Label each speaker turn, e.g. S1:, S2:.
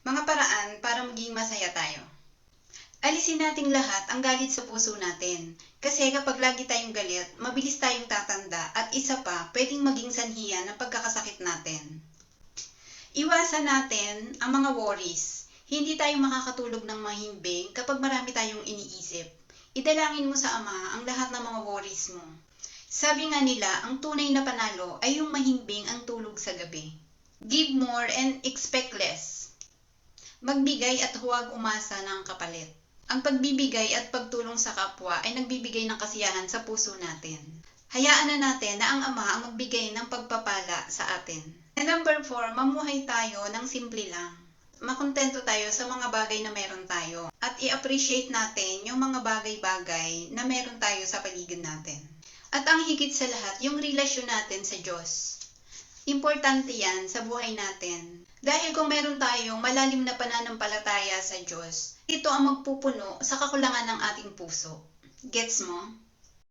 S1: Mga paraan para maging masaya tayo. Alisin nating lahat ang galit sa puso natin. Kasi kapag lagi tayong galit, mabilis tayong tatanda at isa pa, pwedeng maging sanhiyan ng pagkakasakit natin. Iwasan natin ang mga worries. Hindi tayo makakatulog ng mahimbing kapag marami tayong iniisip. Idalangin mo sa Ama ang lahat ng mga worries mo. Sabi nga nila, ang tunay na panalo ay yung mahimbing ang tulog sa gabi. Give more and expect less. Magbigay at huwag umasa ng kapalit. Ang pagbibigay at pagtulong sa kapwa ay nagbibigay ng kasiyahan sa puso natin. Hayaan na natin na ang Ama ang magbigay ng pagpapala sa atin. And number 4, mamuhay tayo ng simple lang. Makontento tayo sa mga bagay na meron tayo at i-appreciate natin yung mga bagay-bagay na meron tayo sa paligid natin. At ang higit sa lahat, yung relasyon natin sa Diyos. Importante yan sa buhay natin. Dahil kung meron tayong malalim na pananampalataya sa Diyos, ito ang magpupuno sa kakulangan ng ating puso. Gets mo?